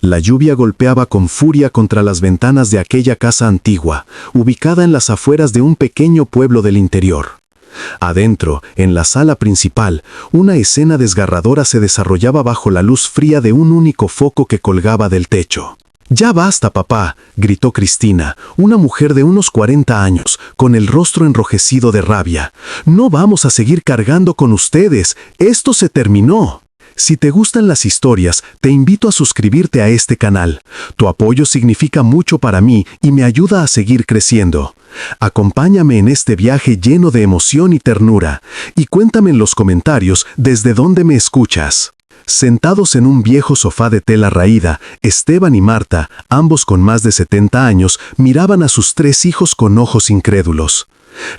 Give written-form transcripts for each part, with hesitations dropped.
La lluvia golpeaba con furia contra las ventanas de aquella casa antigua, ubicada en las afueras de un pequeño pueblo del interior. Adentro, en la sala principal, una escena desgarradora se desarrollaba bajo la luz fría de un único foco que colgaba del techo. «¡Ya basta, papá!», gritó Cristina, una mujer de unos 40 años, con el rostro enrojecido de rabia. «No vamos a seguir cargando con ustedes. Esto se terminó». Si te gustan las historias, te invito a suscribirte a este canal. Tu apoyo significa mucho para mí y me ayuda a seguir creciendo. Acompáñame en este viaje lleno de emoción y ternura, y cuéntame en los comentarios desde dónde me escuchas. Sentados en un viejo sofá de tela raída, Esteban y Marta, ambos con más de 70 años, miraban a sus 3 hijos con ojos incrédulos.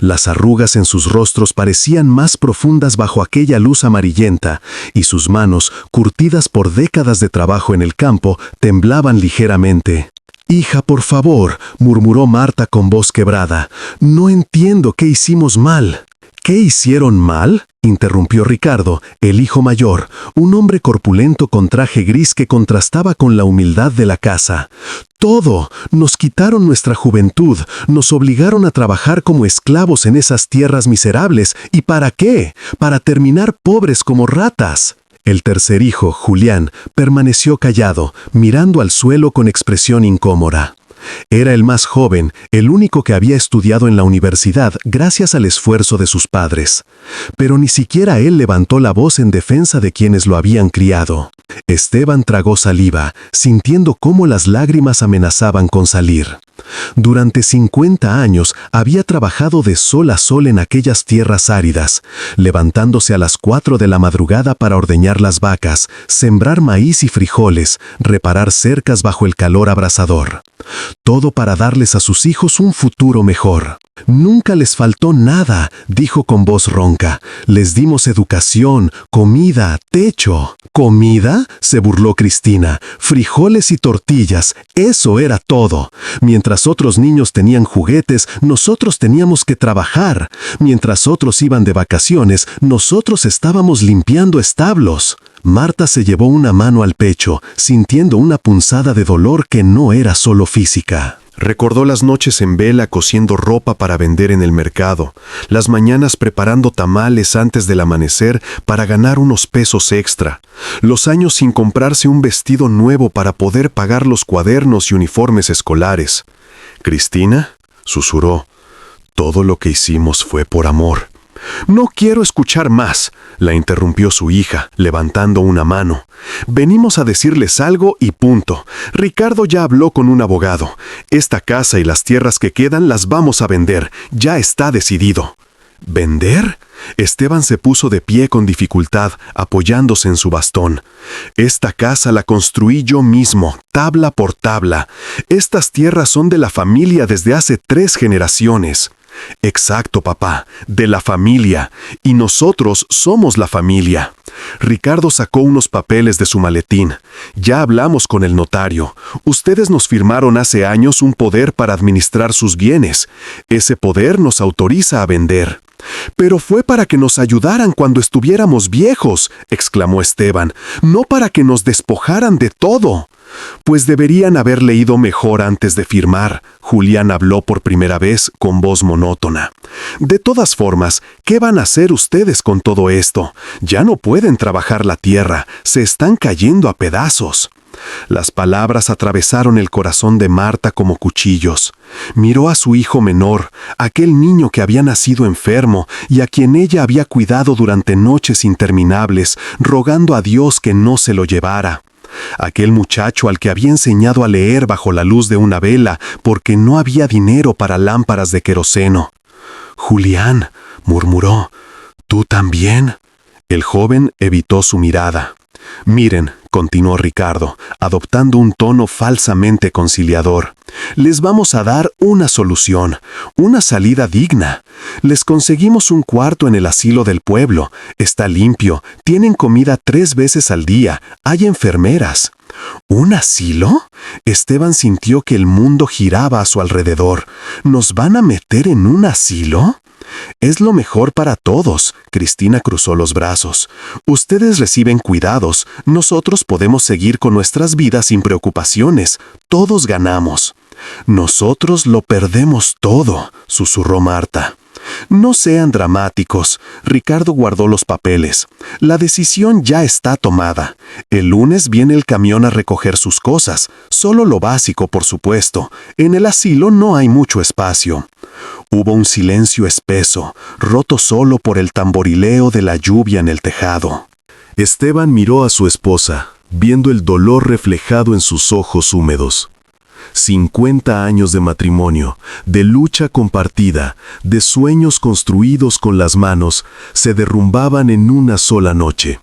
Las arrugas en sus rostros parecían más profundas bajo aquella luz amarillenta, y sus manos, curtidas por décadas de trabajo en el campo, temblaban ligeramente. «Hija, por favor», murmuró Marta con voz quebrada, «no entiendo qué hicimos mal». «¿Qué hicieron mal?», interrumpió Ricardo, el hijo mayor, un hombre corpulento con traje gris que contrastaba con la humildad de la casa. «Todo. Nos quitaron nuestra juventud, nos obligaron a trabajar como esclavos en esas tierras miserables. ¿Y para qué? Para terminar pobres como ratas». El tercer hijo, Julián, permaneció callado, mirando al suelo con expresión incómoda. Era el más joven, el único que había estudiado en la universidad gracias al esfuerzo de sus padres. Pero ni siquiera él levantó la voz en defensa de quienes lo habían criado. Esteban tragó saliva, sintiendo cómo las lágrimas amenazaban con salir. Durante 50 años había trabajado de sol a sol en aquellas tierras áridas, levantándose a las 4 de la madrugada para ordeñar las vacas, sembrar maíz y frijoles, reparar cercas bajo el calor abrasador. Todo para darles a sus hijos un futuro mejor. «Nunca les faltó nada», dijo con voz ronca. «Les dimos educación, comida, techo». «¿Comida?», se burló Cristina. «Frijoles y tortillas, eso era todo. Mientras otros niños tenían juguetes, nosotros teníamos que trabajar. Mientras otros iban de vacaciones, nosotros estábamos limpiando establos». Marta se llevó una mano al pecho, sintiendo una punzada de dolor que no era solo física. Recordó las noches en vela cosiendo ropa para vender en el mercado, las mañanas preparando tamales antes del amanecer para ganar unos pesos extra, los años sin comprarse un vestido nuevo para poder pagar los cuadernos y uniformes escolares. «Cristina», susurró, «todo lo que hicimos fue por amor». «No quiero escuchar más», la interrumpió su hija, levantando una mano. «Venimos a decirles algo y punto. Ricardo ya habló con un abogado. Esta casa y las tierras que quedan las vamos a vender. Ya está decidido». «¿Vender?». Esteban se puso de pie con dificultad, apoyándose en su bastón. «Esta casa la construí yo mismo, tabla por tabla. Estas tierras son de la familia desde hace 3 generaciones». «Exacto, papá, de la familia, y nosotros somos la familia». Ricardo sacó unos papeles de su maletín. «Ya hablamos con el notario. Ustedes nos firmaron hace años un poder para administrar sus bienes. Ese poder nos autoriza a vender». «Pero fue para que nos ayudaran cuando estuviéramos viejos», exclamó Esteban, «no para que nos despojaran de todo». «Pues deberían haber leído mejor antes de firmar», Julián habló por primera vez con voz monótona. «De todas formas, ¿qué van a hacer ustedes con todo esto? Ya no pueden trabajar la tierra, se están cayendo a pedazos». Las palabras atravesaron el corazón de Marta como cuchillos. Miró a su hijo menor, aquel niño que había nacido enfermo y a quien ella había cuidado durante noches interminables, rogando a Dios que no se lo llevara. Aquel muchacho al que había enseñado a leer bajo la luz de una vela porque no había dinero para lámparas de queroseno. «Julián», murmuró, «¿tú también?». El joven evitó su mirada. «Miren», continuó Ricardo, adoptando un tono falsamente conciliador, «les vamos a dar una solución, una salida digna. Les conseguimos un cuarto en el asilo del pueblo. Está limpio, tienen comida 3 veces al día, hay enfermeras». «¿Un asilo?». Esteban sintió que el mundo giraba a su alrededor. «¿Nos van a meter en un asilo?». Es lo mejor para todos. Cristina cruzó los brazos. Ustedes reciben cuidados. Nosotros podemos seguir con nuestras vidas sin preocupaciones. Todos ganamos. Nosotros lo perdemos todo, susurró Marta. No sean dramáticos. Ricardo guardó los papeles. La decisión ya está tomada. El lunes viene el camión a recoger sus cosas. Solo lo básico, por supuesto. En el asilo no hay mucho espacio. Hubo un silencio espeso, roto solo por el tamborileo de la lluvia en el tejado. Esteban miró a su esposa, viendo el dolor reflejado en sus ojos húmedos. 50 años de matrimonio, de lucha compartida, de sueños construidos con las manos, se derrumbaban en una sola noche.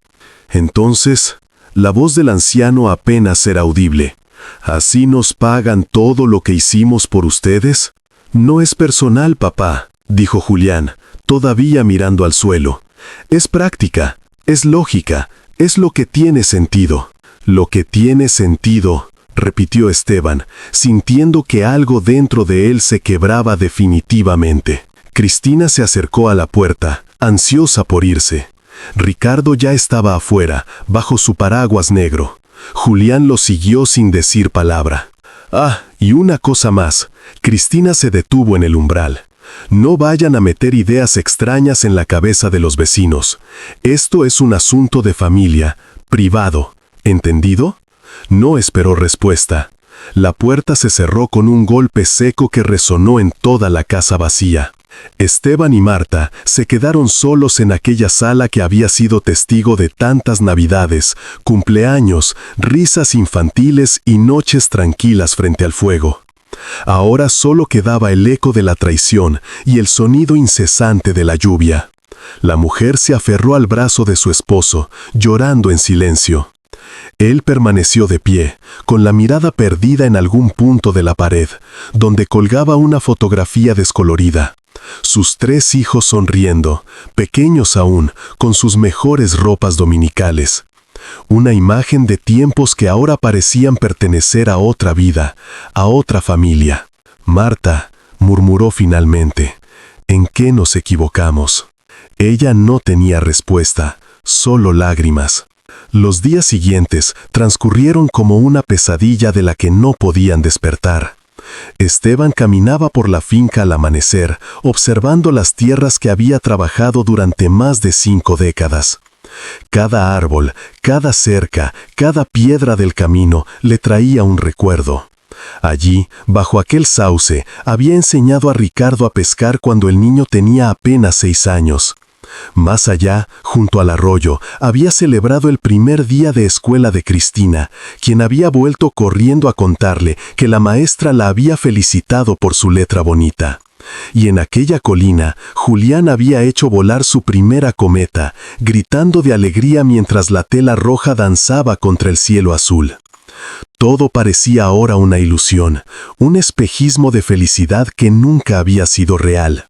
Entonces, la voz del anciano apenas era audible. ¿Así nos pagan todo lo que hicimos por ustedes? No es personal, papá, dijo Julián, todavía mirando al suelo. Es práctica, es lógica, es lo que tiene sentido. Lo que tiene sentido, repitió Esteban, sintiendo que algo dentro de él se quebraba definitivamente. Cristina se acercó a la puerta, ansiosa por irse. Ricardo ya estaba afuera, bajo su paraguas negro. Julián lo siguió sin decir palabra. Ah, y una cosa más. Cristina se detuvo en el umbral. No vayan a meter ideas extrañas en la cabeza de los vecinos. Esto es un asunto de familia, privado. ¿Entendido? No esperó respuesta. La puerta se cerró con un golpe seco que resonó en toda la casa vacía. Esteban y Marta se quedaron solos en aquella sala que había sido testigo de tantas navidades, cumpleaños, risas infantiles y noches tranquilas frente al fuego. Ahora solo quedaba el eco de la traición y el sonido incesante de la lluvia. La mujer se aferró al brazo de su esposo, llorando en silencio. Él permaneció de pie, con la mirada perdida en algún punto de la pared, donde colgaba una fotografía descolorida. Sus 3 hijos sonriendo, pequeños aún, con sus mejores ropas dominicales. Una imagen de tiempos que ahora parecían pertenecer a otra vida, a otra familia. Marta, murmuró finalmente, ¿en qué nos equivocamos? Ella no tenía respuesta, solo lágrimas. Los días siguientes transcurrieron como una pesadilla de la que no podían despertar. Esteban caminaba por la finca al amanecer, observando las tierras que había trabajado durante más de 5 décadas. Cada árbol, cada cerca, cada piedra del camino le traía un recuerdo. Allí, bajo aquel sauce, había enseñado a Ricardo a pescar cuando el niño tenía apenas 6 años. Más allá, junto al arroyo, había celebrado el primer día de escuela de Cristina, quien había vuelto corriendo a contarle que la maestra la había felicitado por su letra bonita. Y en aquella colina, Julián había hecho volar su primera cometa, gritando de alegría mientras la tela roja danzaba contra el cielo azul. Todo parecía ahora una ilusión, un espejismo de felicidad que nunca había sido real.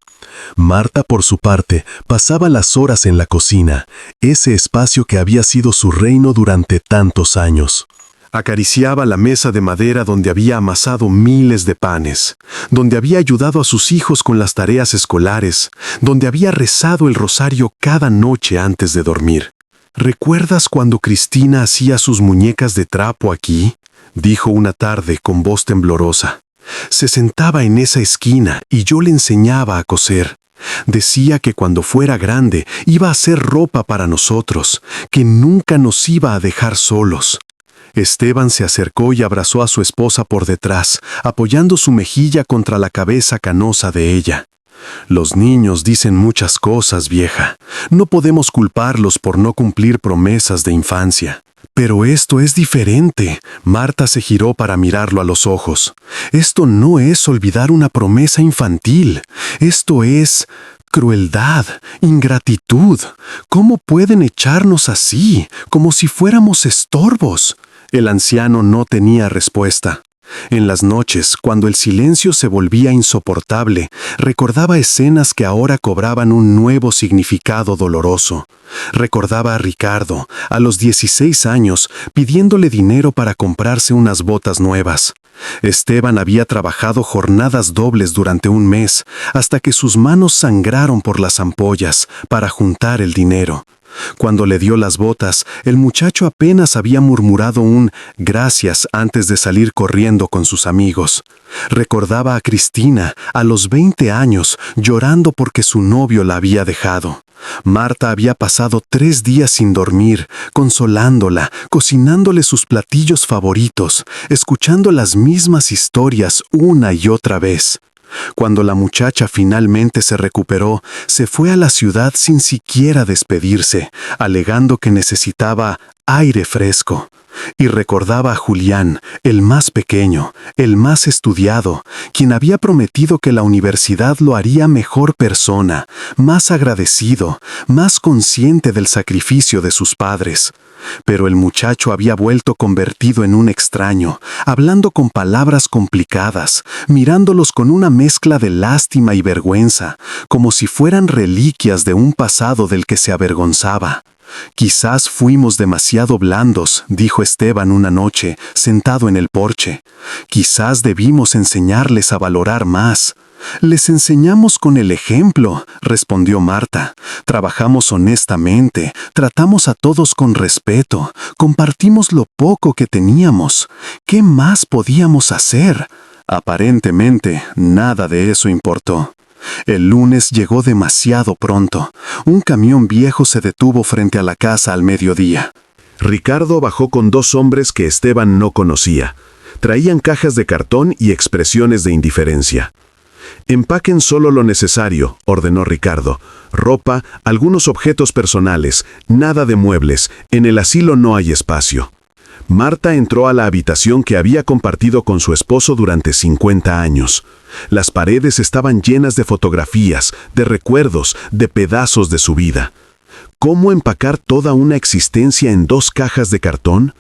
Marta, por su parte, pasaba las horas en la cocina, ese espacio que había sido su reino durante tantos años. Acariciaba la mesa de madera donde había amasado miles de panes, donde había ayudado a sus hijos con las tareas escolares, donde había rezado el rosario cada noche antes de dormir. ¿Recuerdas cuando Cristina hacía sus muñecas de trapo aquí?, dijo una tarde con voz temblorosa. Se sentaba en esa esquina y yo le enseñaba a coser. Decía que cuando fuera grande iba a hacer ropa para nosotros, que nunca nos iba a dejar solos. Esteban se acercó y abrazó a su esposa por detrás, apoyando su mejilla contra la cabeza canosa de ella. Los niños dicen muchas cosas, vieja. No podemos culparlos por no cumplir promesas de infancia. Pero esto es diferente. Marta se giró para mirarlo a los ojos. Esto no es olvidar una promesa infantil. Esto es crueldad, ingratitud. ¿Cómo pueden echarnos así, como si fuéramos estorbos? El anciano no tenía respuesta. En las noches, cuando el silencio se volvía insoportable, recordaba escenas que ahora cobraban un nuevo significado doloroso. Recordaba a Ricardo, a los 16 años, pidiéndole dinero para comprarse unas botas nuevas. Esteban había trabajado jornadas dobles durante un mes, hasta que sus manos sangraron por las ampollas para juntar el dinero. Cuando le dio las botas, el muchacho apenas había murmurado un gracias antes de salir corriendo con sus amigos. Recordaba a Cristina, a los 20 años, llorando porque su novio la había dejado. Marta había pasado 3 días sin dormir, consolándola, cocinándole sus platillos favoritos, escuchando las mismas historias una y otra vez. Cuando la muchacha finalmente se recuperó, se fue a la ciudad sin siquiera despedirse, alegando que necesitaba aire fresco. Y recordaba a Julián, el más pequeño, el más estudiado, quien había prometido que la universidad lo haría mejor persona, más agradecido, más consciente del sacrificio de sus padres. Pero el muchacho había vuelto convertido en un extraño, hablando con palabras complicadas, mirándolos con una mezcla de lástima y vergüenza, como si fueran reliquias de un pasado del que se avergonzaba. «Quizás fuimos demasiado blandos», dijo Esteban una noche, sentado en el porche. «Quizás debimos enseñarles a valorar más». «Les enseñamos con el ejemplo», respondió Marta. «Trabajamos honestamente, tratamos a todos con respeto, compartimos lo poco que teníamos. ¿Qué más podíamos hacer?» Aparentemente, nada de eso importó. El lunes llegó demasiado pronto. Un camión viejo se detuvo frente a la casa al mediodía. Ricardo bajó con 2 hombres que Esteban no conocía. Traían cajas de cartón y expresiones de indiferencia. «Empaquen solo lo necesario», ordenó Ricardo. «Ropa, algunos objetos personales, nada de muebles. En el asilo no hay espacio». Marta entró a la habitación que había compartido con su esposo durante 50 años. Las paredes estaban llenas de fotografías, de recuerdos, de pedazos de su vida. ¿Cómo empacar toda una existencia en 2 cajas de cartón?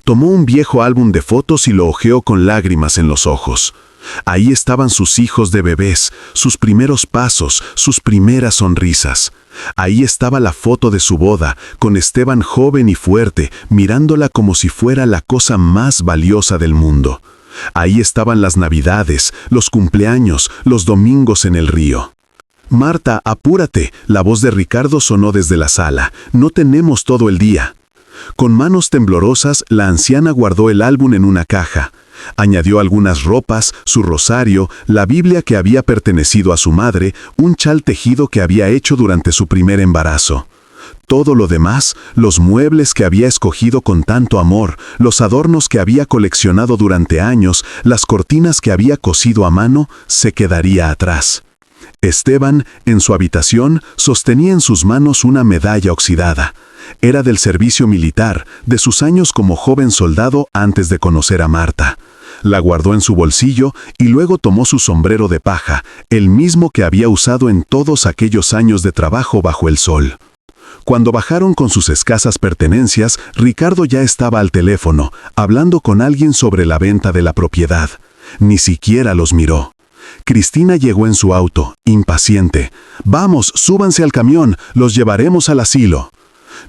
Tomó un viejo álbum de fotos y lo hojeó con lágrimas en los ojos. Ahí estaban sus hijos de bebés, sus primeros pasos, sus primeras sonrisas. Ahí estaba la foto de su boda, con Esteban joven y fuerte, mirándola como si fuera la cosa más valiosa del mundo. Ahí estaban las navidades, los cumpleaños, los domingos en el río. «Marta, apúrate», la voz de Ricardo sonó desde la sala. «No tenemos todo el día». Con manos temblorosas, la anciana guardó el álbum en una caja. Añadió algunas ropas, su rosario, la Biblia que había pertenecido a su madre, un chal tejido que había hecho durante su primer embarazo. Todo lo demás, los muebles que había escogido con tanto amor, los adornos que había coleccionado durante años, las cortinas que había cosido a mano, se quedaría atrás. Esteban, en su habitación, sostenía en sus manos una medalla oxidada. Era del servicio militar, de sus años como joven soldado antes de conocer a Marta. La guardó en su bolsillo y luego tomó su sombrero de paja, el mismo que había usado en todos aquellos años de trabajo bajo el sol. Cuando bajaron con sus escasas pertenencias, Ricardo ya estaba al teléfono, hablando con alguien sobre la venta de la propiedad. Ni siquiera los miró. Cristina llegó en su auto, impaciente. «Vamos, súbanse al camión, los llevaremos al asilo».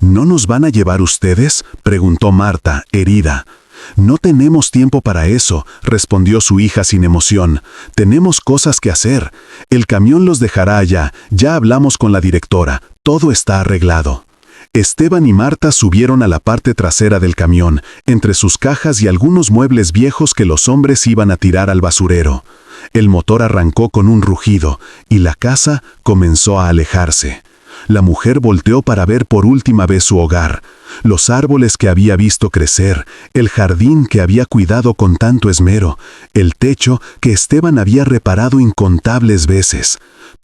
«¿No nos van a llevar ustedes?», preguntó Marta, herida. «No tenemos tiempo para eso», respondió su hija sin emoción. «Tenemos cosas que hacer. El camión los dejará allá, ya hablamos con la directora, todo está arreglado». Esteban y Marta subieron a la parte trasera del camión, entre sus cajas y algunos muebles viejos que los hombres iban a tirar al basurero. El motor arrancó con un rugido, y la casa comenzó a alejarse. La mujer volteó para ver por última vez su hogar, los árboles que había visto crecer, el jardín que había cuidado con tanto esmero, el techo que Esteban había reparado incontables veces.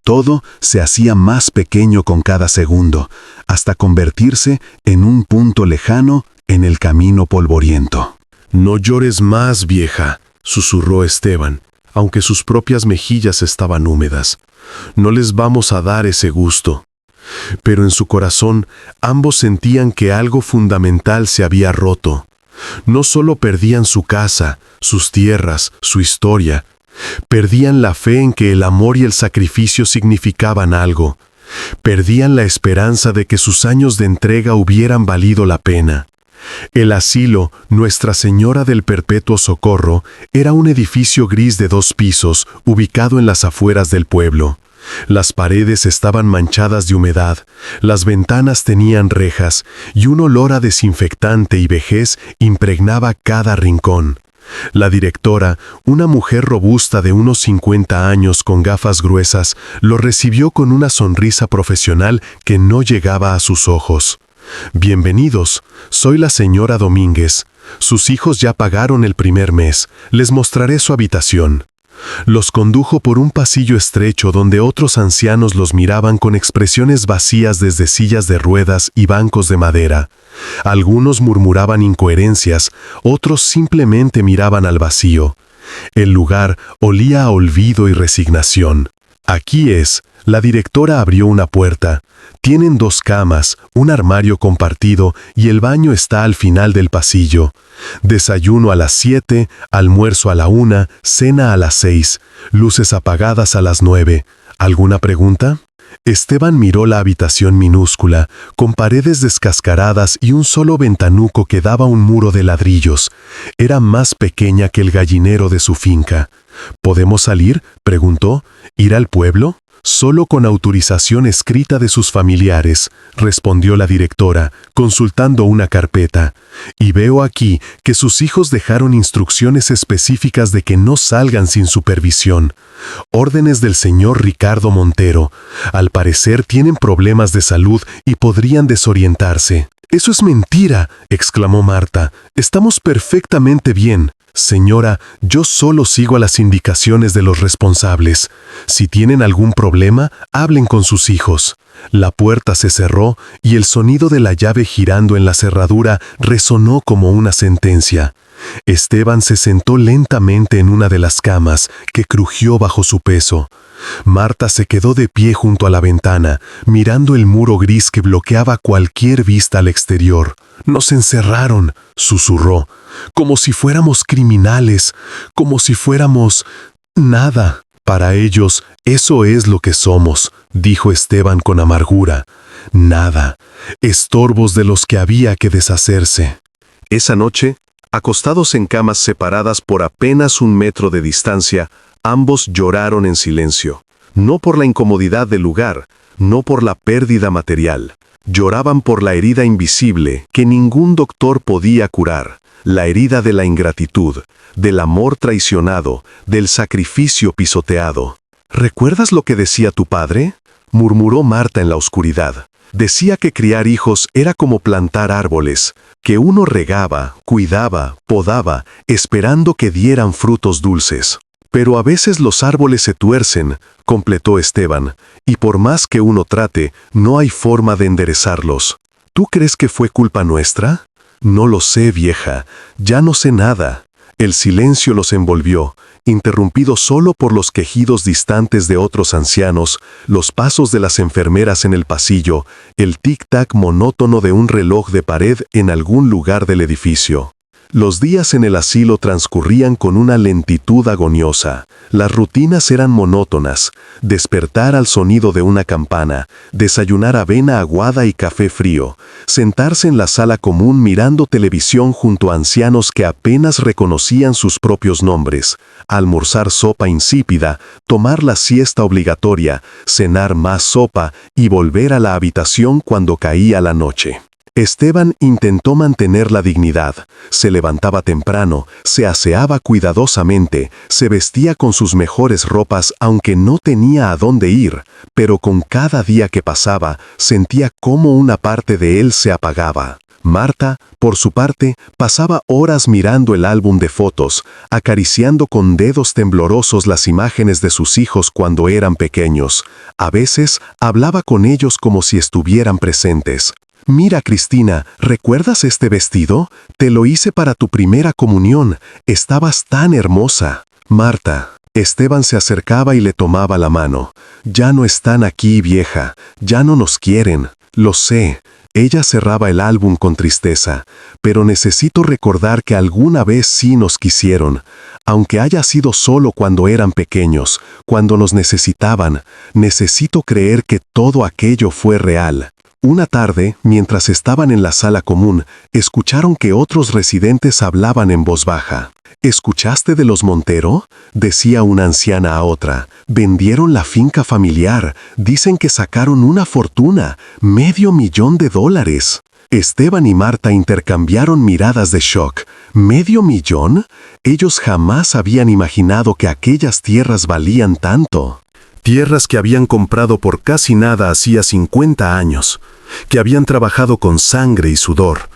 Todo se hacía más pequeño con cada segundo, hasta convertirse en un punto lejano en el camino polvoriento. «No llores más, vieja», susurró Esteban, aunque sus propias mejillas estaban húmedas. «No les vamos a dar ese gusto». Pero en su corazón ambos sentían que algo fundamental se había roto. No solo perdían su casa, sus tierras, su historia, perdían la fe en que el amor y el sacrificio significaban algo. Perdían la esperanza de que sus años de entrega hubieran valido la pena. El asilo Nuestra Señora del Perpetuo Socorro era un edificio gris de 2 pisos ubicado en las afueras del pueblo. Las paredes estaban manchadas de humedad, las ventanas tenían rejas y un olor a desinfectante y vejez impregnaba cada rincón. La directora, una mujer robusta de unos 50 años con gafas gruesas, lo recibió con una sonrisa profesional que no llegaba a sus ojos. Bienvenidos, soy la señora Domínguez. Sus hijos ya pagaron el primer mes. Les mostraré su habitación. Los condujo por un pasillo estrecho donde otros ancianos los miraban con expresiones vacías desde sillas de ruedas y bancos de madera. Algunos murmuraban incoherencias, otros simplemente miraban al vacío. El lugar olía a olvido y resignación. Aquí es. La directora abrió una puerta. Tienen 2 camas, un armario compartido y el baño está al final del pasillo. Desayuno a las 7, almuerzo a la 1, cena a las 6, luces apagadas a las 9. ¿Alguna pregunta? Esteban miró la habitación minúscula, con paredes descascaradas y un solo ventanuco que daba un muro de ladrillos. Era más pequeña que el gallinero de su finca. ¿Podemos salir?, preguntó. ¿Ir al pueblo? Solo con autorización escrita de sus familiares, respondió la directora, consultando una carpeta. Y veo aquí que sus hijos dejaron instrucciones específicas de que no salgan sin supervisión. Órdenes del señor Ricardo Montero. Al parecer tienen problemas de salud y podrían desorientarse. «Eso es mentira», exclamó Marta. «Estamos perfectamente bien. Señora, yo solo sigo a las indicaciones de los responsables. Si tienen algún problema, hablen con sus hijos». La puerta se cerró y el sonido de la llave girando en la cerradura resonó como una sentencia. Esteban se sentó lentamente en una de las camas, que crujió bajo su peso. Marta se quedó de pie junto a la ventana, mirando el muro gris que bloqueaba cualquier vista al exterior. «Nos encerraron», susurró, «como si fuéramos criminales, como si fuéramos... nada». «Para ellos, eso es lo que somos», dijo Esteban con amargura. «Nada. Estorbos de los que había que deshacerse». Esa noche, acostados en camas separadas por apenas 1 metro de distancia, ambos lloraron en silencio. No por la incomodidad del lugar, no por la pérdida material. Lloraban por la herida invisible que ningún doctor podía curar. La herida de la ingratitud, del amor traicionado, del sacrificio pisoteado. «¿Recuerdas lo que decía tu padre?», murmuró Marta en la oscuridad. Decía que criar hijos era como plantar árboles, que uno regaba, cuidaba, podaba, esperando que dieran frutos dulces. «Pero a veces los árboles se tuercen», completó Esteban, «y por más que uno trate, no hay forma de enderezarlos». «¿Tú crees que fue culpa nuestra?». «No lo sé, vieja. Ya no sé nada». El silencio los envolvió, interrumpido solo por los quejidos distantes de otros ancianos, los pasos de las enfermeras en el pasillo, el tic-tac monótono de un reloj de pared en algún lugar del edificio. Los días en el asilo transcurrían con una lentitud agoniosa. Las rutinas eran monótonas: despertar al sonido de una campana, desayunar avena aguada y café frío, sentarse en la sala común mirando televisión junto a ancianos que apenas reconocían sus propios nombres, almorzar sopa insípida, tomar la siesta obligatoria, cenar más sopa y volver a la habitación cuando caía la noche. Esteban intentó mantener la dignidad. Se levantaba temprano, se aseaba cuidadosamente, se vestía con sus mejores ropas aunque no tenía a dónde ir, pero con cada día que pasaba sentía cómo una parte de él se apagaba. Marta, por su parte, pasaba horas mirando el álbum de fotos, acariciando con dedos temblorosos las imágenes de sus hijos cuando eran pequeños. A veces hablaba con ellos como si estuvieran presentes. «Mira, Cristina, ¿recuerdas este vestido? Te lo hice para tu primera comunión. Estabas tan hermosa». «Marta». Esteban se acercaba y le tomaba la mano. «Ya no están aquí, vieja. Ya no nos quieren. Lo sé». Ella cerraba el álbum con tristeza. «Pero necesito recordar que alguna vez sí nos quisieron. Aunque haya sido solo cuando eran pequeños, cuando nos necesitaban. Necesito creer que todo aquello fue real». Una tarde, mientras estaban en la sala común, escucharon que otros residentes hablaban en voz baja. ¿Escuchaste de los Montero?, decía una anciana a otra. Vendieron la finca familiar. Dicen que sacaron una fortuna, $500,000. Esteban y Marta intercambiaron miradas de shock. ¿500,000? Ellos jamás habían imaginado que aquellas tierras valían tanto. Tierras que habían comprado por casi nada hacía 50 años, que habían trabajado con sangre y sudor,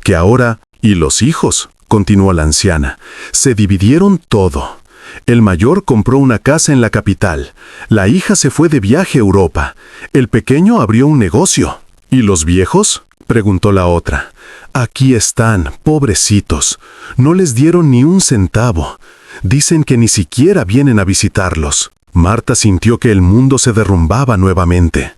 que ahora, ¿y los hijos?, continuó la anciana, se dividieron todo. El mayor compró una casa en la capital, la hija se fue de viaje a Europa, el pequeño abrió un negocio. ¿Y los viejos?, preguntó la otra. Aquí están, pobrecitos, no les dieron ni un centavo. Dicen que ni siquiera vienen a visitarlos. Marta sintió que el mundo se derrumbaba nuevamente.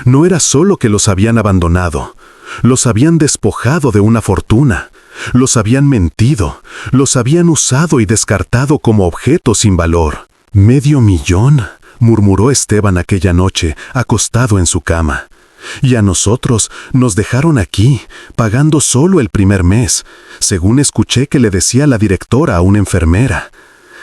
No era solo que los habían abandonado, los habían despojado de una fortuna, los habían mentido, los habían usado y descartado como objetos sin valor. $500,000, murmuró Esteban aquella noche, acostado en su cama. Y a nosotros nos dejaron aquí, pagando solo el primer mes, según escuché que le decía la directora a una enfermera.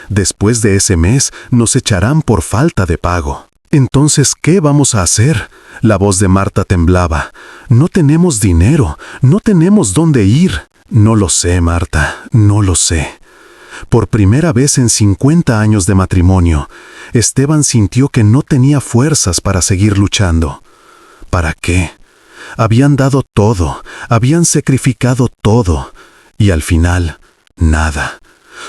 Después de ese mes nos echarán por falta de pago. Entonces, ¿qué vamos a hacer? La voz de Marta temblaba. No tenemos dinero, no tenemos dónde ir. No lo sé, Marta, no lo sé. Por primera vez en 50 años de matrimonio, Esteban sintió que no tenía fuerzas para seguir luchando. ¿Para qué? Habían dado todo, habían sacrificado todo, y al final, nada.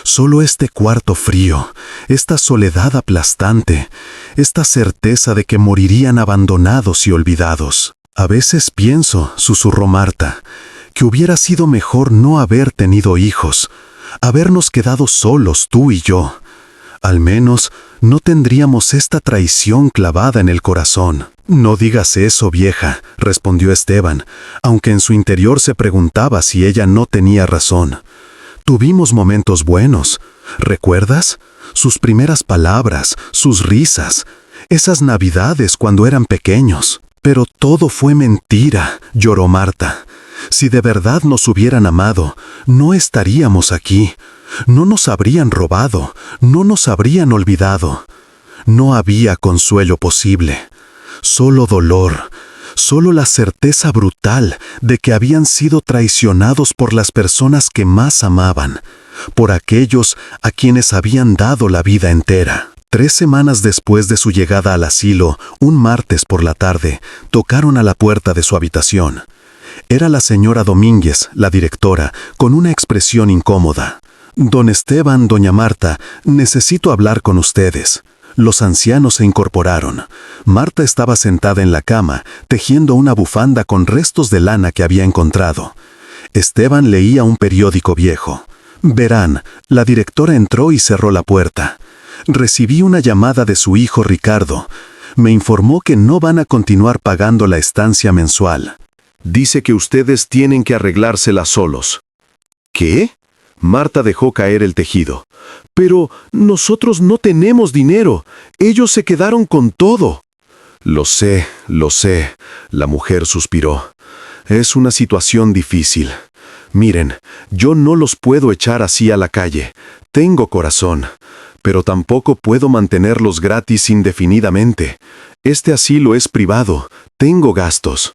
Solo este cuarto frío, esta soledad aplastante, esta certeza de que morirían abandonados y olvidados. A veces pienso, susurró Marta, que hubiera sido mejor no haber tenido hijos, habernos quedado solos tú y yo. Al menos no tendríamos esta traición clavada en el corazón. No digas eso, vieja, respondió Esteban, aunque en su interior se preguntaba si ella no tenía razón. Tuvimos momentos buenos. ¿Recuerdas? Sus primeras palabras, sus risas, esas navidades cuando eran pequeños. Pero todo fue mentira, lloró Marta. Si de verdad nos hubieran amado, no estaríamos aquí. No nos habrían robado, no nos habrían olvidado. No había consuelo posible. Solo dolor. Solo la certeza brutal de que habían sido traicionados por las personas que más amaban, por aquellos a quienes habían dado la vida entera. 3 semanas después de su llegada al asilo, un martes por la tarde, tocaron a la puerta de su habitación. Era la señora Domínguez, la directora, con una expresión incómoda. «Don Esteban, doña Marta, necesito hablar con ustedes». Los ancianos se incorporaron. Marta estaba sentada en la cama, tejiendo una bufanda con restos de lana que había encontrado. Esteban leía un periódico viejo. Verán, la directora entró y cerró la puerta. Recibí una llamada de su hijo Ricardo. Me informó que no van a continuar pagando la estancia mensual. Dice que ustedes tienen que arreglársela solos. ¿Qué? Marta dejó caer el tejido. Pero nosotros no tenemos dinero. Ellos se quedaron con todo. Lo sé, la mujer suspiró. Es una situación difícil. Miren, yo no los puedo echar así a la calle. Tengo corazón, pero tampoco puedo mantenerlos gratis indefinidamente. Este asilo es privado. Tengo gastos.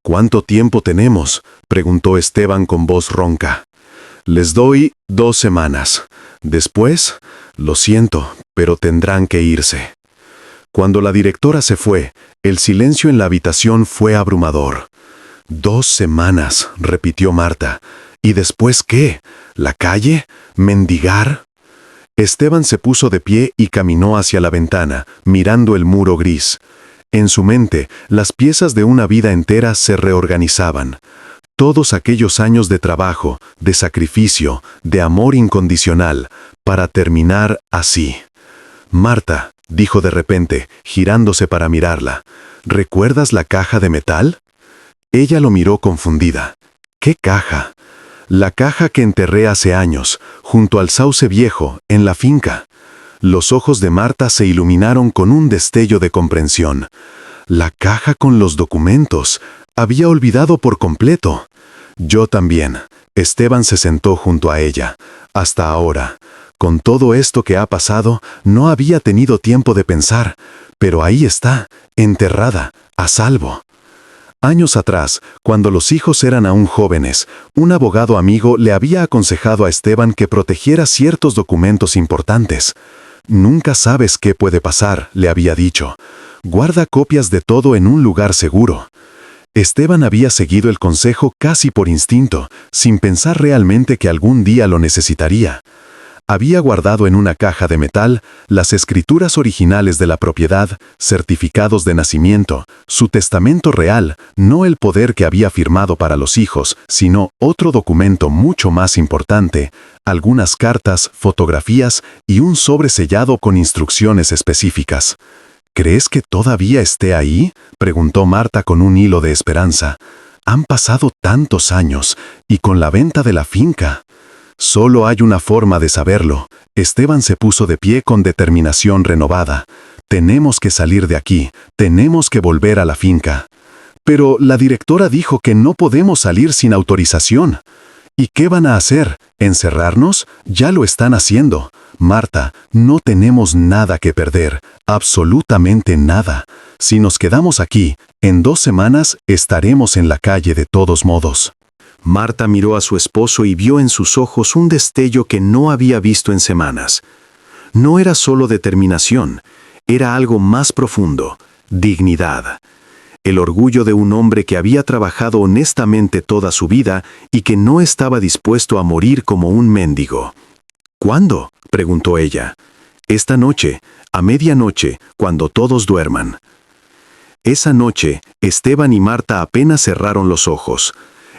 ¿Cuánto tiempo tenemos?, preguntó Esteban con voz ronca. Les doy 2 semanas. Después, lo siento, pero tendrán que irse. Cuando la directora se fue, el silencio en la habitación fue abrumador. 2 semanas, repitió Marta. ¿Y después qué? ¿La calle? ¿Mendigar? Esteban se puso de pie y caminó hacia la ventana, mirando el muro gris. En su mente, las piezas de una vida entera se reorganizaban. Todos aquellos años de trabajo, de sacrificio, de amor incondicional, para terminar así. Marta, dijo de repente, girándose para mirarla, ¿recuerdas la caja de metal? Ella lo miró confundida. ¿Qué caja? La caja que enterré hace años, junto al sauce viejo, en la finca. Los ojos de Marta se iluminaron con un destello de comprensión. La caja con los documentos. Había olvidado por completo. Yo también. Esteban se sentó junto a ella. Hasta ahora, con todo esto que ha pasado, no había tenido tiempo de pensar, pero ahí está, enterrada, a salvo. Años atrás, cuando los hijos eran aún jóvenes, un abogado amigo le había aconsejado a Esteban que protegiera ciertos documentos importantes. Nunca sabes qué puede pasar, le había dicho. Guarda copias de todo en un lugar seguro. Esteban había seguido el consejo casi por instinto, sin pensar realmente que algún día lo necesitaría. Había guardado en una caja de metal las escrituras originales de la propiedad, certificados de nacimiento, su testamento real, no el poder que había firmado para los hijos, sino otro documento mucho más importante, algunas cartas, fotografías y un sobre sellado con instrucciones específicas. ¿Crees que todavía esté ahí?, preguntó Marta con un hilo de esperanza. Han pasado tantos años, y con la venta de la finca. Solo hay una forma de saberlo. Esteban se puso de pie con determinación renovada. Tenemos que salir de aquí, tenemos que volver a la finca. Pero la directora dijo que no podemos salir sin autorización. ¿Y qué van a hacer? ¿Encerrarnos? Ya lo están haciendo. Marta, no tenemos nada que perder, absolutamente nada. Si nos quedamos aquí, en 2 semanas estaremos en la calle de todos modos. Marta miró a su esposo y vio en sus ojos un destello que no había visto en semanas. No era solo determinación, era algo más profundo, dignidad. El orgullo de un hombre que había trabajado honestamente toda su vida y que no estaba dispuesto a morir como un mendigo. ¿Cuándo?, preguntó ella. Esta noche, a medianoche, cuando todos duerman. Esa noche, Esteban y Marta apenas cerraron los ojos.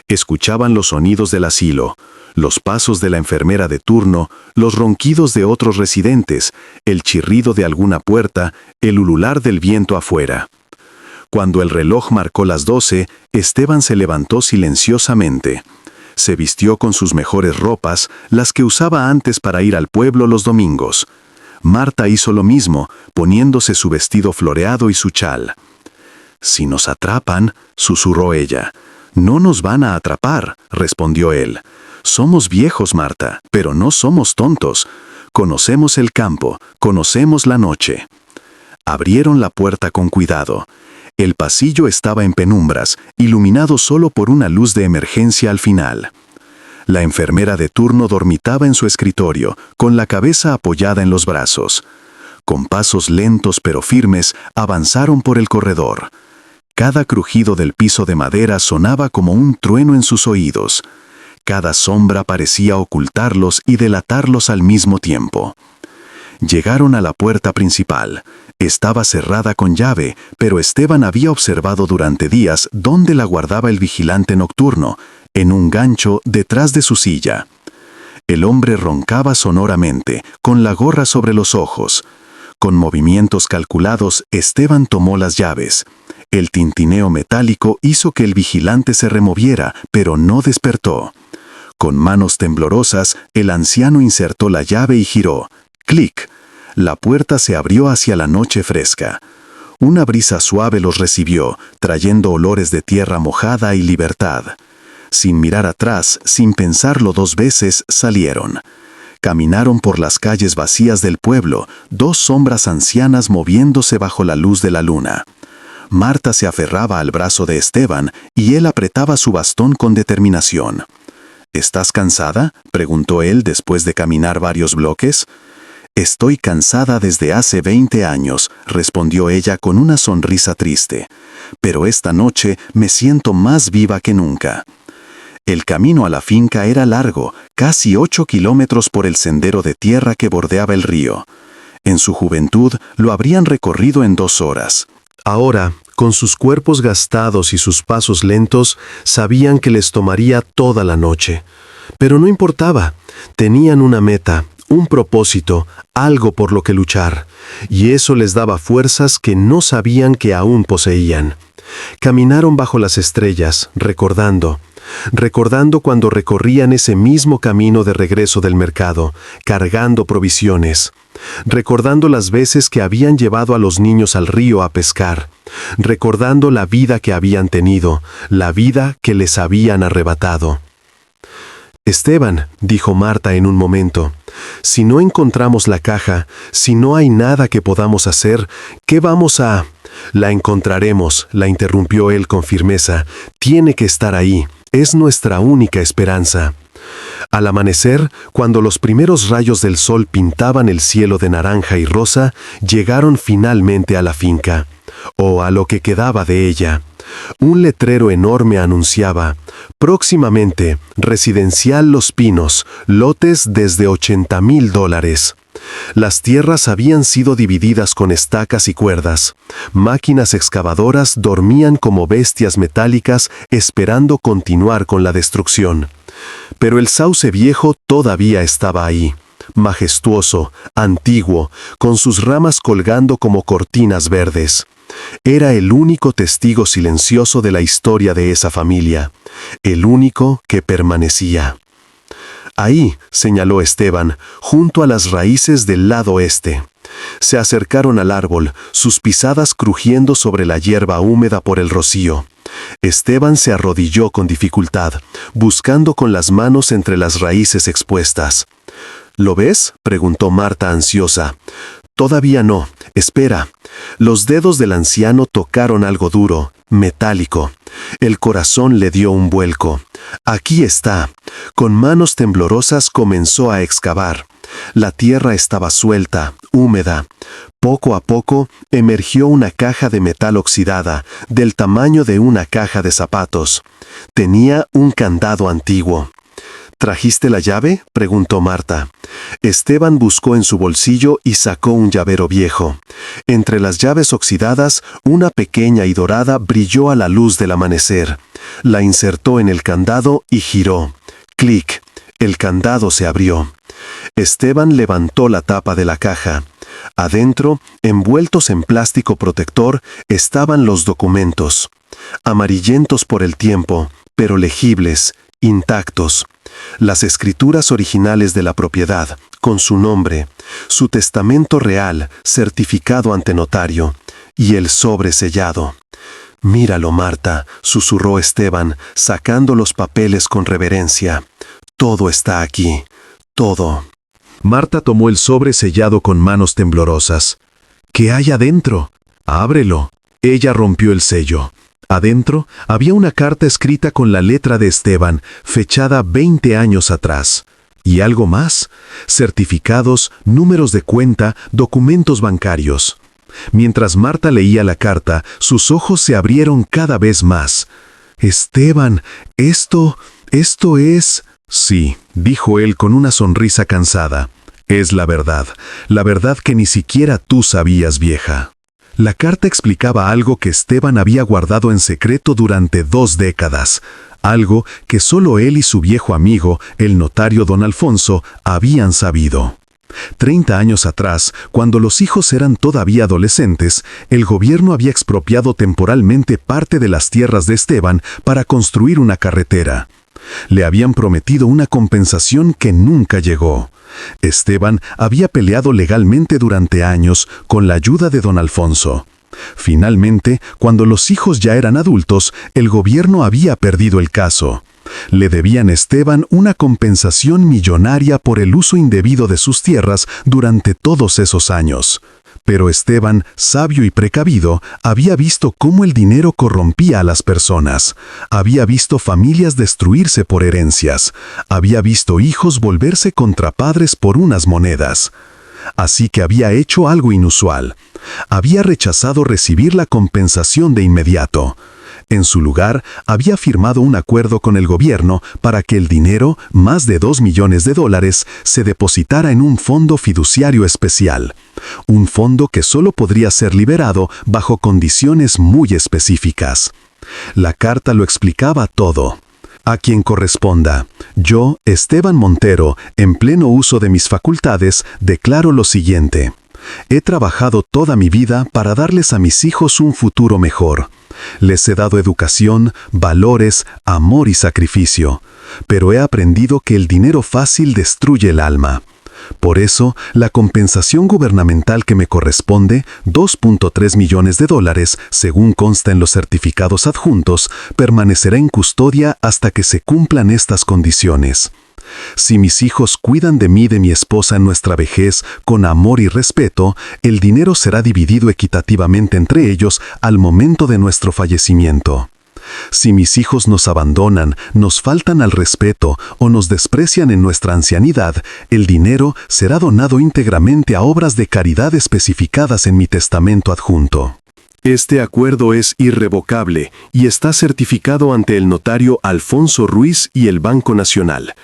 Escuchaban los sonidos del asilo, los pasos de la enfermera de turno, los ronquidos de otros residentes, el chirrido de alguna puerta, el ulular del viento afuera. Cuando el reloj marcó las 12, Esteban se levantó silenciosamente. Se vistió con sus mejores ropas, las que usaba antes para ir al pueblo los domingos. Marta hizo lo mismo, poniéndose su vestido floreado y su chal. «Si nos atrapan», susurró ella. «No nos van a atrapar», respondió él. «Somos viejos, Marta, pero no somos tontos. Conocemos el campo, conocemos la noche». Abrieron la puerta con cuidado. El pasillo estaba en penumbras, iluminado solo por una luz de emergencia al final. La enfermera de turno dormitaba en su escritorio, con la cabeza apoyada en los brazos. Con pasos lentos pero firmes, avanzaron por el corredor. Cada crujido del piso de madera sonaba como un trueno en sus oídos. Cada sombra parecía ocultarlos y delatarlos al mismo tiempo. Llegaron a la puerta principal. Estaba cerrada con llave, pero Esteban había observado durante días dónde la guardaba el vigilante nocturno, en un gancho detrás de su silla. El hombre roncaba sonoramente, con la gorra sobre los ojos. Con movimientos calculados, Esteban tomó las llaves. El tintineo metálico hizo que el vigilante se removiera, pero no despertó. Con manos temblorosas, el anciano insertó la llave y giró. ¡Clic! La puerta se abrió hacia la noche fresca. Una brisa suave los recibió, trayendo olores de tierra mojada y libertad. Sin mirar atrás, sin pensarlo 2 veces, salieron. Caminaron por las calles vacías del pueblo, 2 sombras ancianas moviéndose bajo la luz de la luna. Marta se aferraba al brazo de Esteban y él apretaba su bastón con determinación. «¿Estás cansada?», preguntó él después de caminar varios bloques. «Estoy cansada desde hace 20 años», respondió ella con una sonrisa triste. «Pero esta noche me siento más viva que nunca». El camino a la finca era largo, casi 8 kilómetros por el sendero de tierra que bordeaba el río. En su juventud lo habrían recorrido en 2 horas. Ahora, con sus cuerpos gastados y sus pasos lentos, sabían que les tomaría toda la noche. Pero no importaba, tenían una meta, un propósito, algo por lo que luchar, y eso les daba fuerzas que no sabían que aún poseían. Caminaron bajo las estrellas, recordando. recordando cuando recorrían ese mismo camino de regreso del mercado, cargando provisiones, recordando las veces que habían llevado a los niños al río a pescar, recordando la vida que habían tenido, la vida que les habían arrebatado. Esteban, dijo Marta en un momento, si no encontramos la caja, si no hay nada que podamos hacer, ¿qué vamos a...? La encontraremos, la interrumpió él con firmeza. Tiene que estar ahí, es nuestra única esperanza. Al amanecer, cuando los primeros rayos del sol pintaban el cielo de naranja y rosa, llegaron finalmente a la finca, o a lo que quedaba de ella. Un letrero enorme anunciaba, próximamente, Residencial Los Pinos, lotes desde $80,000. Las tierras habían sido divididas con estacas y cuerdas. Máquinas excavadoras dormían como bestias metálicas esperando continuar con la destrucción. Pero el sauce viejo todavía estaba ahí, majestuoso, antiguo, con sus ramas colgando como cortinas verdes. Era el único testigo silencioso de la historia de esa familia, el único que permanecía. Ahí, señaló Esteban, junto a las raíces del lado este. Se acercaron al árbol, sus pisadas crujiendo sobre la hierba húmeda por el rocío. Esteban se arrodilló con dificultad, buscando con las manos entre las raíces expuestas. ¿Lo ves?, preguntó Marta ansiosa. Todavía no, espera. Los dedos del anciano tocaron algo duro, metálico. El corazón le dio un vuelco. Aquí está. Con manos temblorosas comenzó a excavar. La tierra estaba suelta, húmeda. Poco a poco emergió una caja de metal oxidada, del tamaño de una caja de zapatos. Tenía un candado antiguo. ¿Trajiste la llave?, preguntó Marta. Esteban buscó en su bolsillo y sacó un llavero viejo. Entre las llaves oxidadas, una pequeña y dorada brilló a la luz del amanecer. La insertó en el candado y giró. ¡Clic! El candado se abrió. Esteban levantó la tapa de la caja. Adentro, envueltos en plástico protector, estaban los documentos. Amarillentos por el tiempo, pero legibles, intactos. Las escrituras originales de la propiedad, con su nombre, su testamento real, certificado ante notario, y el sobre sellado. «Míralo, Marta», susurró Esteban, sacando los papeles con reverencia. «Todo está aquí, todo». Marta tomó el sobre sellado con manos temblorosas. «¿Qué hay adentro? Ábrelo». Ella rompió el sello. Adentro había una carta escrita con la letra de Esteban, fechada 20 años atrás. Y algo más: certificados, números de cuenta, documentos bancarios. Mientras Marta leía la carta, sus ojos se abrieron cada vez más. «Esteban, esto es...» «Sí», dijo él con una sonrisa cansada. «Es la verdad que ni siquiera tú sabías, vieja». La carta explicaba algo que Esteban había guardado en secreto durante 2 décadas, algo que solo él y su viejo amigo, el notario don Alfonso, habían sabido. 30 años atrás, cuando los hijos eran todavía adolescentes, el gobierno había expropiado temporalmente parte de las tierras de Esteban para construir una carretera. Le habían prometido una compensación que nunca llegó. Esteban había peleado legalmente durante años con la ayuda de don Alfonso. Finalmente, cuando los hijos ya eran adultos, el gobierno había perdido el caso. Le debían a Esteban una compensación millonaria por el uso indebido de sus tierras durante todos esos años. Pero Esteban, sabio y precavido, había visto cómo el dinero corrompía a las personas. Había visto familias destruirse por herencias. Había visto hijos volverse contra padres por unas monedas. Así que había hecho algo inusual. Había rechazado recibir la compensación de inmediato. En su lugar, había firmado un acuerdo con el gobierno para que el dinero, más de $2 millones, se depositara en un fondo fiduciario especial. Un fondo que solo podría ser liberado bajo condiciones muy específicas. La carta lo explicaba todo. A quien corresponda, yo, Esteban Montero, en pleno uso de mis facultades, declaro lo siguiente. He trabajado toda mi vida para darles a mis hijos un futuro mejor. Les he dado educación, valores, amor y sacrificio, pero he aprendido que el dinero fácil destruye el alma. Por eso, la compensación gubernamental que me corresponde, $2.3 millones, según consta en los certificados adjuntos, permanecerá en custodia hasta que se cumplan estas condiciones. Si mis hijos cuidan de mí y de mi esposa en nuestra vejez con amor y respeto, el dinero será dividido equitativamente entre ellos al momento de nuestro fallecimiento. Si mis hijos nos abandonan, nos faltan al respeto o nos desprecian en nuestra ancianidad, el dinero será donado íntegramente a obras de caridad especificadas en mi testamento adjunto. Este acuerdo es irrevocable y está certificado ante el notario Alfonso Ruiz y el Banco Nacional.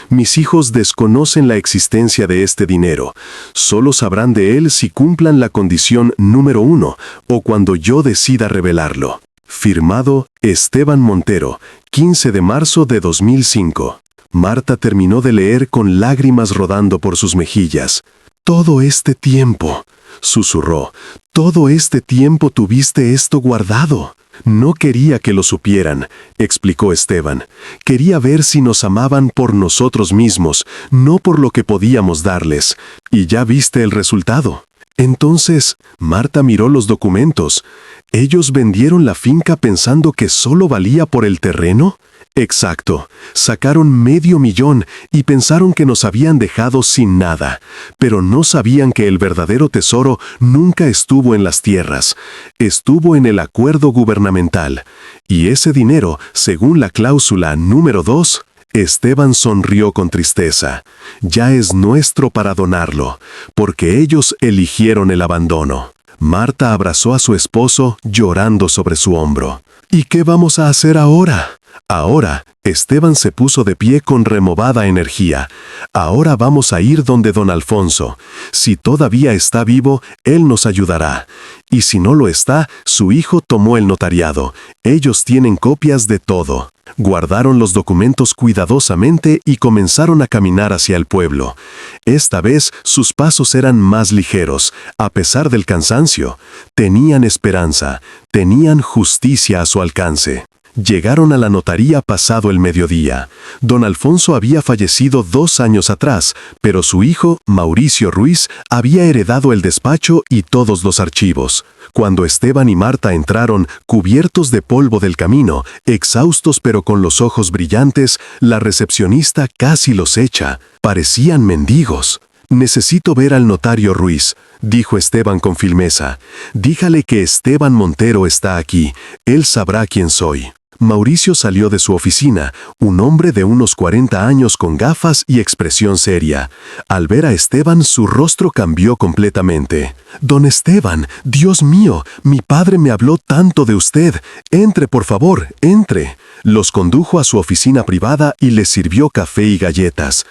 Mis hijos desconocen la existencia de este dinero. Solo sabrán de él si cumplan la condición número 1 o cuando yo decida revelarlo. Firmado Esteban Montero, 15 de marzo de 2005. Marta terminó de leer con lágrimas rodando por sus mejillas. «Todo este tiempo», susurró, «todo este tiempo tuviste esto guardado». «No quería que lo supieran», explicó Esteban. «Quería ver si nos amaban por nosotros mismos, no por lo que podíamos darles. Y ya viste el resultado». Entonces, Marta miró los documentos. ¿Ellos vendieron la finca pensando que solo valía por el terreno? Exacto. Sacaron $500,000 y pensaron que nos habían dejado sin nada. Pero no sabían que el verdadero tesoro nunca estuvo en las tierras. Estuvo en el acuerdo gubernamental. Y ese dinero, según la cláusula número 2, Esteban sonrió con tristeza. Ya es nuestro para donarlo, porque ellos eligieron el abandono. Marta abrazó a su esposo llorando sobre su hombro. ¿Y qué vamos a hacer ahora? Ahora, Esteban se puso de pie con renovada energía. Ahora vamos a ir donde don Alfonso. Si todavía está vivo, él nos ayudará. Y si no lo está, su hijo tomó el notariado. Ellos tienen copias de todo. Guardaron los documentos cuidadosamente y comenzaron a caminar hacia el pueblo. Esta vez sus pasos eran más ligeros, a pesar del cansancio. Tenían esperanza, tenían justicia a su alcance. Llegaron a la notaría pasado el mediodía. Don Alfonso había fallecido 2 años atrás, pero su hijo, Mauricio Ruiz, había heredado el despacho y todos los archivos. Cuando Esteban y Marta entraron, cubiertos de polvo del camino, exhaustos pero con los ojos brillantes, la recepcionista casi los echa. Parecían mendigos. «Necesito ver al notario Ruiz», dijo Esteban con firmeza. «Dígale que Esteban Montero está aquí. Él sabrá quién soy». Mauricio salió de su oficina, un hombre de unos 40 años con gafas y expresión seria. Al ver a Esteban, su rostro cambió completamente. «Don Esteban, Dios mío, mi padre me habló tanto de usted. Entre, por favor, entre». Los condujo a su oficina privada y les sirvió café y galletas.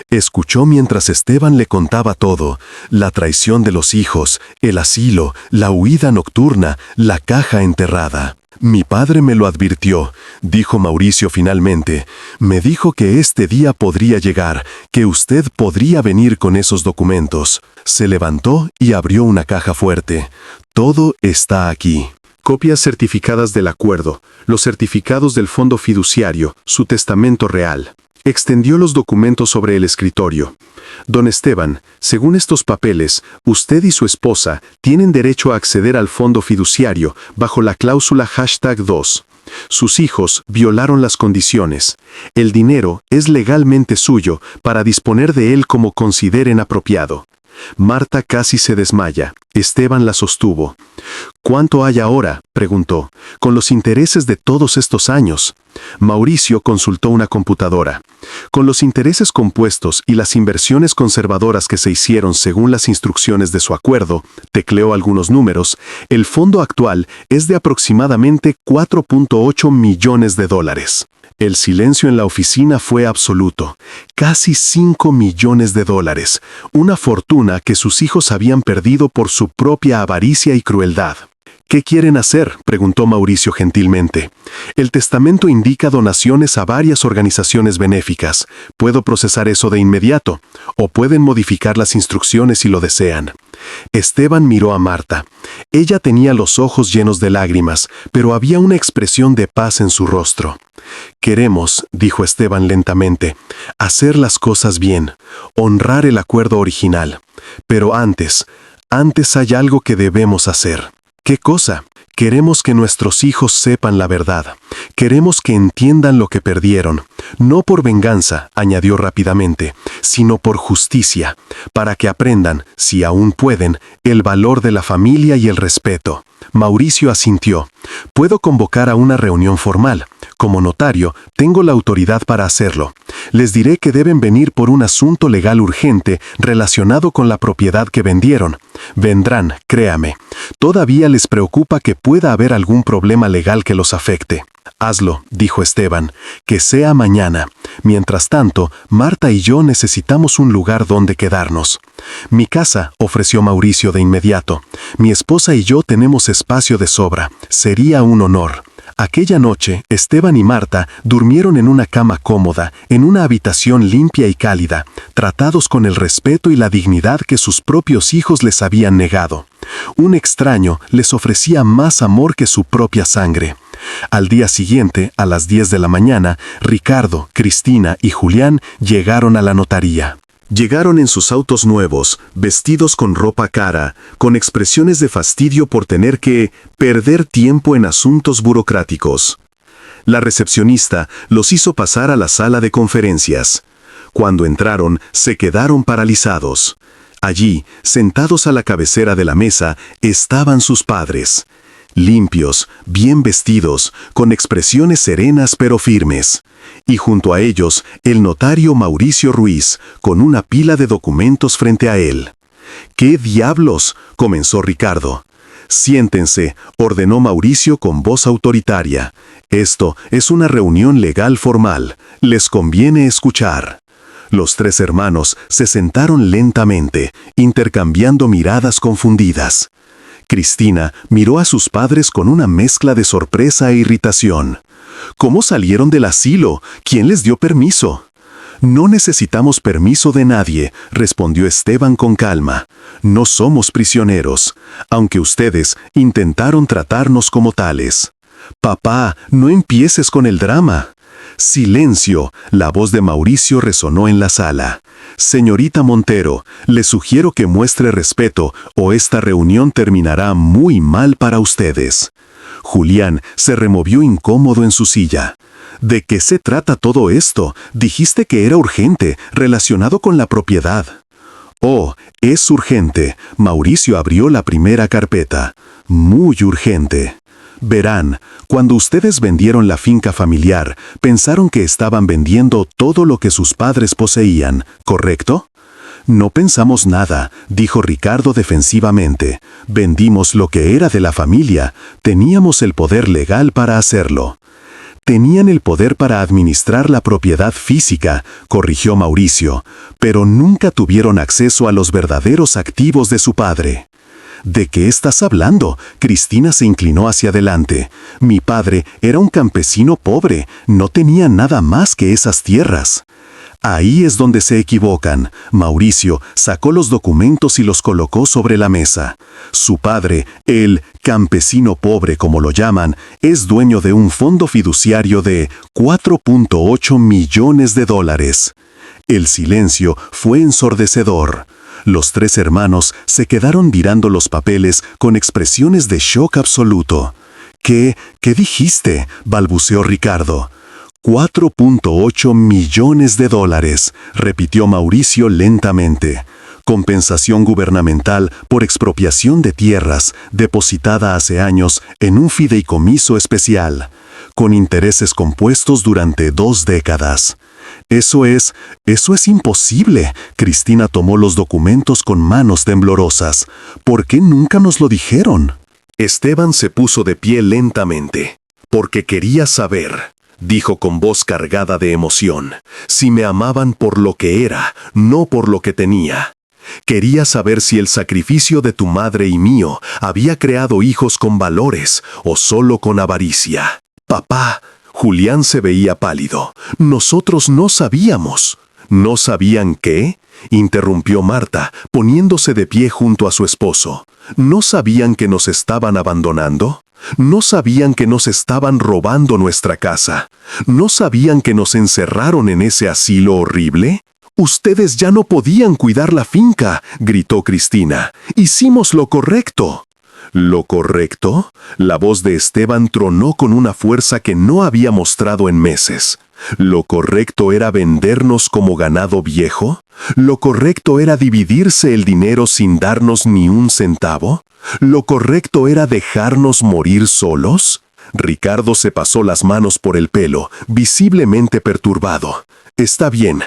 Escuchó mientras Esteban le contaba todo: la traición de los hijos, el asilo, la huida nocturna, la caja enterrada. «Mi padre me lo advirtió», dijo Mauricio finalmente. «Me dijo que este día podría llegar, que usted podría venir con esos documentos». Se levantó y abrió una caja fuerte. «Todo está aquí». Copias certificadas del acuerdo, los certificados del fondo fiduciario, su testamento real. Extendió los documentos sobre el escritorio. «Don Esteban, según estos papeles, usted y su esposa tienen derecho a acceder al fondo fiduciario bajo la cláusula #2. Sus hijos violaron las condiciones. El dinero es legalmente suyo para disponer de él como consideren apropiado». Marta casi se desmaya. Esteban la sostuvo. «¿Cuánto hay ahora?», preguntó. «Con los intereses de todos estos años». Mauricio consultó una computadora. «Con los intereses compuestos y las inversiones conservadoras que se hicieron según las instrucciones de su acuerdo», tecleó algunos números, «el fondo actual es de aproximadamente $4.8 millones. El silencio en la oficina fue absoluto. Casi $5 millones, una fortuna que sus hijos habían perdido por su propia avaricia y crueldad. «¿Qué quieren hacer?», preguntó Mauricio gentilmente. «El testamento indica donaciones a varias organizaciones benéficas. Puedo procesar eso de inmediato, o pueden modificar las instrucciones si lo desean». Esteban miró a Marta. Ella tenía los ojos llenos de lágrimas, pero había una expresión de paz en su rostro. Queremos, dijo Esteban lentamente, hacer las cosas bien, honrar el acuerdo original. Pero antes hay algo que debemos hacer. ¿Qué cosa? Queremos que nuestros hijos sepan la verdad. Queremos que entiendan lo que perdieron, no por venganza, añadió rápidamente, sino por justicia, para que aprendan, si aún pueden, el valor de la familia y el respeto. Mauricio asintió. Puedo convocar a una reunión formal. Como notario, tengo la autoridad para hacerlo. Les diré que deben venir por un asunto legal urgente relacionado con la propiedad que vendieron. Vendrán, créame. Todavía les preocupa que pueda haber algún problema legal que los afecte. Hazlo, dijo Esteban, que sea mañana. Mientras tanto, Marta y yo necesitamos un lugar donde quedarnos. Mi casa, ofreció Mauricio de inmediato. Mi esposa y yo tenemos espacio de sobra. Sería un honor. Aquella noche, Esteban y Marta durmieron en una cama cómoda, en una habitación limpia y cálida, tratados con el respeto y la dignidad que sus propios hijos les habían negado. Un extraño les ofrecía más amor que su propia sangre. Al día siguiente, a las 10 de la mañana, Ricardo, Cristina y Julián llegaron a la notaría. Llegaron en sus autos nuevos, vestidos con ropa cara, con expresiones de fastidio por tener que perder tiempo en asuntos burocráticos. La recepcionista los hizo pasar a la sala de conferencias. Cuando entraron, se quedaron paralizados. Allí, sentados a la cabecera de la mesa, estaban sus padres. Limpios, bien vestidos, con expresiones serenas pero firmes. Y junto a ellos, el notario Mauricio Ruiz, con una pila de documentos frente a él. «¿Qué diablos?», comenzó Ricardo. «Siéntense», ordenó Mauricio con voz autoritaria. «Esto es una reunión legal formal. Les conviene escuchar». Los tres hermanos se sentaron lentamente, intercambiando miradas confundidas. Cristina miró a sus padres con una mezcla de sorpresa e irritación. ¿Cómo salieron del asilo? ¿Quién les dio permiso? No necesitamos permiso de nadie, respondió Esteban con calma. No somos prisioneros, aunque ustedes intentaron tratarnos como tales. Papá, no empieces con el drama. Silencio, la voz de Mauricio resonó en la sala. Señorita Montero, le sugiero que muestre respeto o esta reunión terminará muy mal para ustedes. Julián se removió incómodo en su silla. ¿De qué se trata todo esto? Dijiste que era urgente, relacionado con la propiedad. Oh, es urgente. Mauricio abrió la primera carpeta. Muy urgente. Verán, cuando ustedes vendieron la finca familiar, pensaron que estaban vendiendo todo lo que sus padres poseían, ¿correcto? No pensamos nada, dijo Ricardo defensivamente. Vendimos lo que era de la familia, teníamos el poder legal para hacerlo. Tenían el poder para administrar la propiedad física, corrigió Mauricio, pero nunca tuvieron acceso a los verdaderos activos de su padre. ¿De qué estás hablando? Cristina se inclinó hacia adelante. Mi padre era un campesino pobre, no tenía nada más que esas tierras. Ahí es donde se equivocan. Mauricio sacó los documentos y los colocó sobre la mesa. Su padre, el campesino pobre como lo llaman, es dueño de un fondo fiduciario de $4.8 millones. El silencio fue ensordecedor. Los tres hermanos se quedaron mirando los papeles con expresiones de shock absoluto. ¿Qué dijiste?, balbuceó Ricardo. $4.8 millones, repitió Mauricio lentamente. Compensación gubernamental por expropiación de tierras, depositada hace años en un fideicomiso especial, con intereses compuestos durante 2 décadas. Eso es imposible. Cristina tomó los documentos con manos temblorosas. ¿Por qué nunca nos lo dijeron? Esteban se puso de pie lentamente. Porque quería saber, dijo con voz cargada de emoción, si me amaban por lo que era, no por lo que tenía. Quería saber si el sacrificio de tu madre y mío había creado hijos con valores o solo con avaricia. Papá, Julián se veía pálido. Nosotros no sabíamos. ¿No sabían qué? interrumpió Marta, poniéndose de pie junto a su esposo. ¿No sabían que nos estaban abandonando? ¿No sabían que nos estaban robando nuestra casa? ¿No sabían que nos encerraron en ese asilo horrible? Ustedes ya no podían cuidar la finca, gritó Cristina. Hicimos lo correcto. ¿Lo correcto? La voz de Esteban tronó con una fuerza que no había mostrado en meses. ¿Lo correcto era vendernos como ganado viejo? ¿Lo correcto era dividirse el dinero sin darnos ni un centavo? ¿Lo correcto era dejarnos morir solos? Ricardo se pasó las manos por el pelo, visiblemente perturbado. Está bien,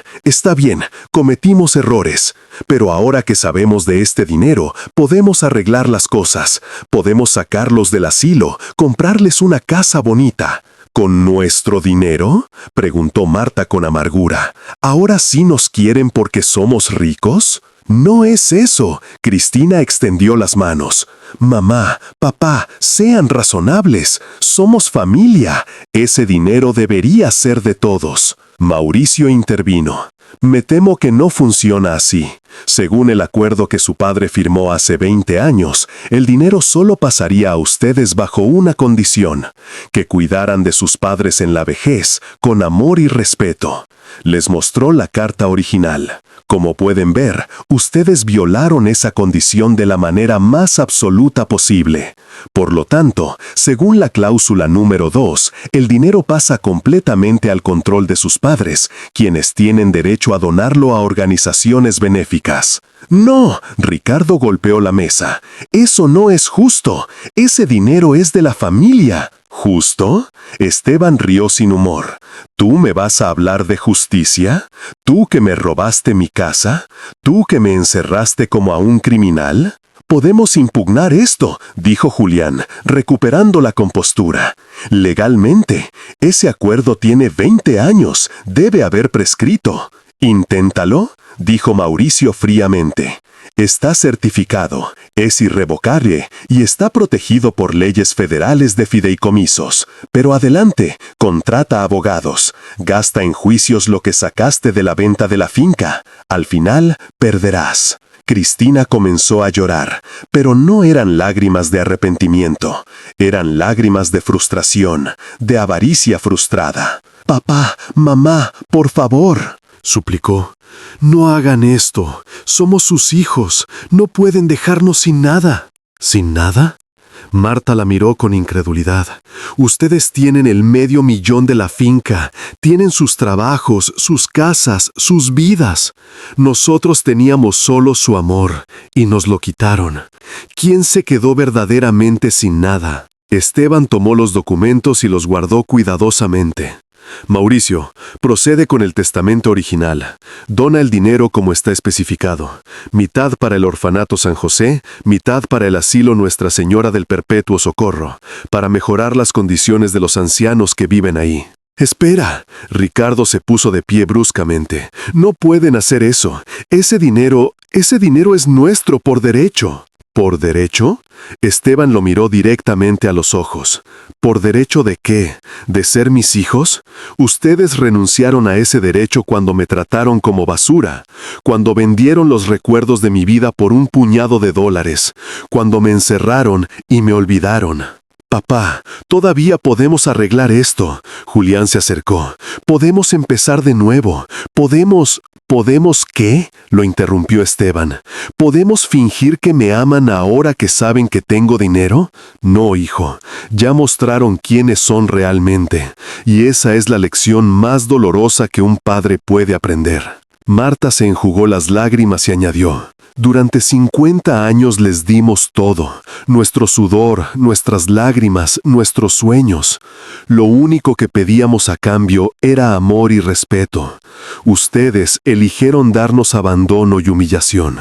cometimos errores, pero ahora que sabemos de este dinero, podemos arreglar las cosas, podemos sacarlos del asilo, comprarles una casa bonita. ¿Con nuestro dinero?, preguntó Marta con amargura. ¿Ahora sí nos quieren porque somos ricos? No es eso. Cristina extendió las manos. Mamá, papá, sean razonables. Somos familia. Ese dinero debería ser de todos. Mauricio intervino. Me temo que no funciona así. Según el acuerdo que su padre firmó hace 20 años, el dinero solo pasaría a ustedes bajo una condición: que cuidaran de sus padres en la vejez, con amor y respeto. Les mostró la carta original. Como pueden ver, ustedes violaron esa condición de la manera más absoluta posible. Por lo tanto, según la cláusula número 2, el dinero pasa completamente al control de sus padres, quienes tienen derecho a donarlo a organizaciones benéficas. ¡No! Ricardo golpeó la mesa. ¡Eso no es justo! ¡Ese dinero es de la familia! ¿Justo? Esteban rió sin humor. ¿Tú me vas a hablar de justicia? ¿Tú que me robaste mi casa? ¿Tú que me encerraste como a un criminal? Podemos impugnar esto, dijo Julián, recuperando la compostura. Legalmente, ese acuerdo tiene 20 años, debe haber prescrito. Inténtalo, dijo Mauricio fríamente. Está certificado, es irrevocable y está protegido por leyes federales de fideicomisos. Pero adelante, contrata abogados, gasta en juicios lo que sacaste de la venta de la finca. Al final, perderás. Cristina comenzó a llorar, pero no eran lágrimas de arrepentimiento, eran lágrimas de frustración, de avaricia frustrada. «Papá, mamá, por favor», suplicó. «No hagan esto. Somos sus hijos. No pueden dejarnos sin nada». ¿Sin nada? Marta la miró con incredulidad. Ustedes tienen el $500,000 de la finca, tienen sus trabajos, sus casas, sus vidas. Nosotros teníamos solo su amor, y nos lo quitaron. ¿Quién se quedó verdaderamente sin nada? Esteban tomó los documentos y los guardó cuidadosamente. Mauricio, procede con el testamento original. Dona el dinero como está especificado. Mitad para el orfanato San José, mitad para el asilo Nuestra Señora del Perpetuo Socorro, para mejorar las condiciones de los ancianos que viven ahí. «Espera», Ricardo se puso de pie bruscamente. «No pueden hacer eso. Ese dinero es nuestro por derecho». ¿Por derecho? Esteban lo miró directamente a los ojos. ¿Por derecho de qué? ¿De ser mis hijos? Ustedes renunciaron a ese derecho cuando me trataron como basura, cuando vendieron los recuerdos de mi vida por un puñado de $, cuando me encerraron y me olvidaron. «Papá, todavía podemos arreglar esto». Julián se acercó. «Podemos empezar de nuevo. ¿Podemos qué?», lo interrumpió Esteban. «¿Podemos fingir que me aman ahora que saben que tengo dinero? No, hijo. Ya mostraron quiénes son realmente. Y esa es la lección más dolorosa que un padre puede aprender». Marta se enjugó las lágrimas y añadió: «Durante 50 años les dimos todo, nuestro sudor, nuestras lágrimas, nuestros sueños. Lo único que pedíamos a cambio era amor y respeto. Ustedes eligieron darnos abandono y humillación.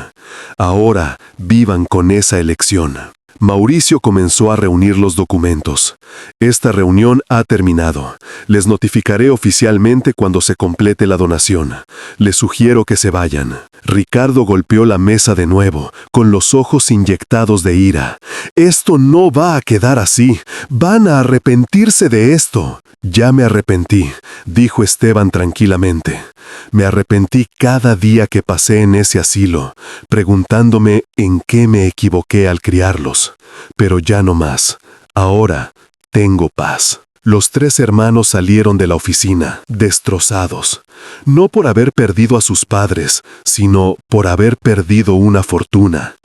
Ahora vivan con esa elección». Mauricio comenzó a reunir los documentos. «Esta reunión ha terminado. Les notificaré oficialmente cuando se complete la donación. Les sugiero que se vayan». Ricardo golpeó la mesa de nuevo, con los ojos inyectados de ira. «Esto no va a quedar así. Van a arrepentirse de esto». «Ya me arrepentí», dijo Esteban tranquilamente. Me arrepentí cada día que pasé en ese asilo, preguntándome en qué me equivoqué al criarlos. Pero ya no más. Ahora tengo paz. Los 3 hermanos salieron de la oficina, destrozados, no por haber perdido a sus padres, sino por haber perdido una fortuna.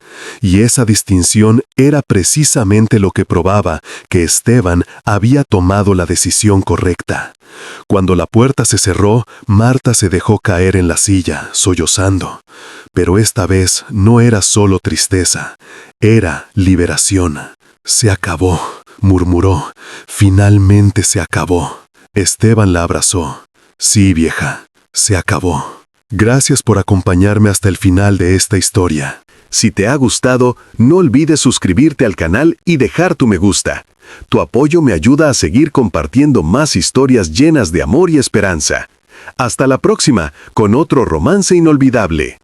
Y esa distinción era precisamente lo que probaba que Esteban había tomado la decisión correcta. Cuando la puerta se cerró, Marta se dejó caer en la silla, sollozando. Pero esta vez no era solo tristeza, era liberación. Se acabó, murmuró. Finalmente se acabó. Esteban la abrazó. Sí, vieja, se acabó. Gracias por acompañarme hasta el final de esta historia. Si te ha gustado, no olvides suscribirte al canal y dejar tu me gusta. Tu apoyo me ayuda a seguir compartiendo más historias llenas de amor y esperanza. Hasta la próxima, con otro romance inolvidable.